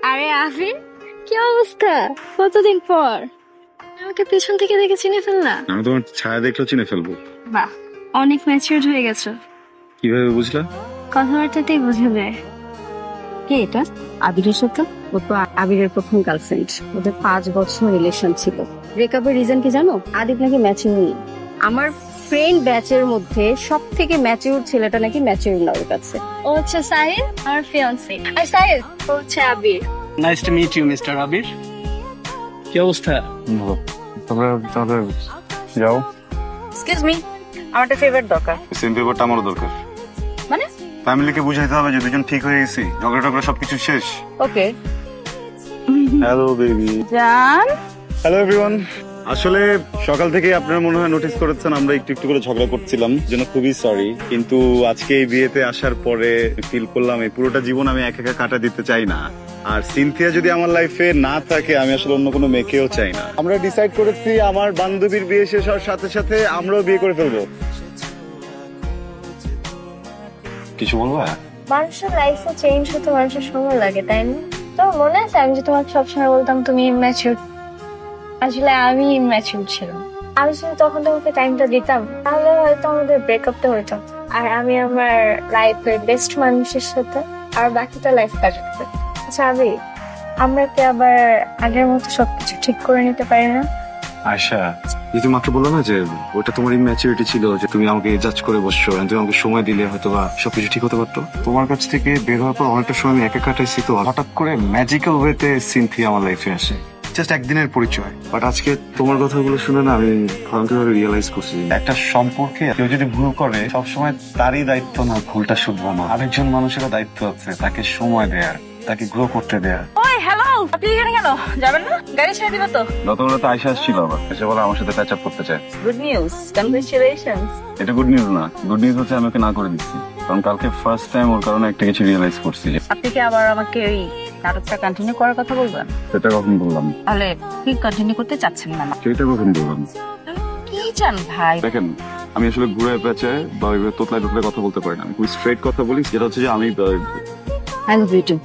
আরে আফিন, কি অবস্থা? কতদিন পর আমাকে পেছন থেকে দেখে চিনে ফেললা? আমি তোমার ছায়া দেখলেও চিনে ফেলবো। বাহ, অনেক ম্যাচিউরড হয়ে গেছো। কিভাবে বুঝলা? কথাবার্তাতেই বোঝা যায়। কে এটা? আবিরের সাথে? ও তো আবিরের প্রথম গার্লফ্রেন্ড। ওদের 5 বছর রিলেশন ছিল। ব্রেকআপের রিজন কি জানো? আদিপ নাকি ম্যাচিউর। আমার ফ্রেন্ড ব্যাচের মধ্যে সব থেকে ম্যাচিউর ছেলেটা নাকি ম্যাচিউর না ওর কাছে। ও হচ্ছে সাহিল, আমার ফিয়ান্সি। আর সাহিল ও হচ্ছে Abir. Nice to meet you mister Abir. কি অবস্থা? তোমরা তাহলে যাও। এক্সকিউজ মি, আমার একটা ফেভার দরকার। সেম পেপারটা আমারও দরকার। মানে? ফ্যামিলিকে বুঝাইতে হবে যে দুজন ঠিক হয়ে গেছি, ঝগড়া টগড়া সবকিছু শেষ। ওকে। Hello baby. জান, হ্যালো এভরিওয়ান। আসলে সকাল থেকে আপনারা মনে হয় নোটিস করেছেন আমরা একটু একটু করে ঝগড়া করছিলাম, জন্য খুবই সরি। কিন্তু আজকে এই বিয়েতে আসার পরে ফিল করলাম এই পুরোটা জীবন আমি একা একা কাটা দিতে চাই না। আর সিনথিয়া যদি আমার লাইফে না থাকে আমি আসলে অন্য কোনো মেয়েকেও চাই না। আমরা ডিসাইড করেছি আমার বান্ধবীর বিয়ে শেষ হওয়ার সাথে সাথে আমরাও বিয়ে করে ফেলবো। কিছু বলবো? মানুষের লাইফে চেঞ্জ হতে মানুষের সময় লাগে, তাই না? তো মনে আছে আমি যে তোমাকে সবসময় বলতাম তুমি ইম্যাচিউর। আসলে আমি ইম্যাচিউর ছিলাম। আমি যদি তখন তোমাকে টাইমটা দিতাম তাহলে হয়তো আমাদের ব্রেকআপটা হতো। আর আমি আমার লাইফের বেস্ট মানুষের সাথে আর বাকিটা লাইফ কাটাতে। আচ্ছা আবি, আমরা কি আবার আগের মতো সবকিছু ঠিক করে নিতে পারি না? আয়শা, তুমি মাত্র বললো না যে ওটা তোমার ইম্যাচুরিটি ছিল, যে তুমি আমাকে জাজ করে বসছো, তুমি আমাকে সময় দিলে হয়তো বা সবকিছু ঠিক হতে পারতো। তোমার কাছ থেকে বের হওয়ার পর অনেকটা সময় আমি একা কাটাইছি, তো হঠাৎ করে ম্যাজিক্যাল ওয়েতে সিনথিয়া আমার লাইফে আসে। জাস্ট একদিনের পরিচয়, বাট আজকে তোমার কথাগুলো শুনে না আমি ভয়ঙ্করভাবে রিয়েলাইজ করছি একটা সম্পর্কে কেউ যদি ভুল করে সবসময় তারই দায়িত্ব না ভুলটা শুধরানো, আরেকজন মানুষেরও দায়িত্ব আছে তাকে সময় দেয়ার, তাকে গ্রো করতে দেয়ার। ওই হ্যালো, আপনি এখানে কেন? যাবেন না? গাড়ি ছেড়ে দিবে তো? গতকাল তো আয়শা আসছিল, আবার এসে বলে আমার সাথে প্যাচ আপ করতে চায়। Good news, congratulations. এটা গুড নিউজ না, গুড নিউজ হচ্ছে আমি ওকে না করে দিচ্ছি, কারণ কালকে ফার্স্ট টাইম ওর কারণে একটা কিছু রিয়েলাইজ করছি। আপনি কি আবার আমাকে ওই নাটকটা কন্টিনিউ করার কথা বলবেন? সেটা কখন বললাম? তাহলে কি কন্টিনিউ করতে চাচ্ছেন না? সেটা কখন বললাম? কি চান ভাই? দেখেন, আমি আসলে ঘুরে পেঁচে বা তোতলায় টোতলায় কথা বলতে পারি না, আমি খুব স্ট্রেট কথা বলি, যেটা হচ্ছে যে আমি আই লাভ ইউ টু।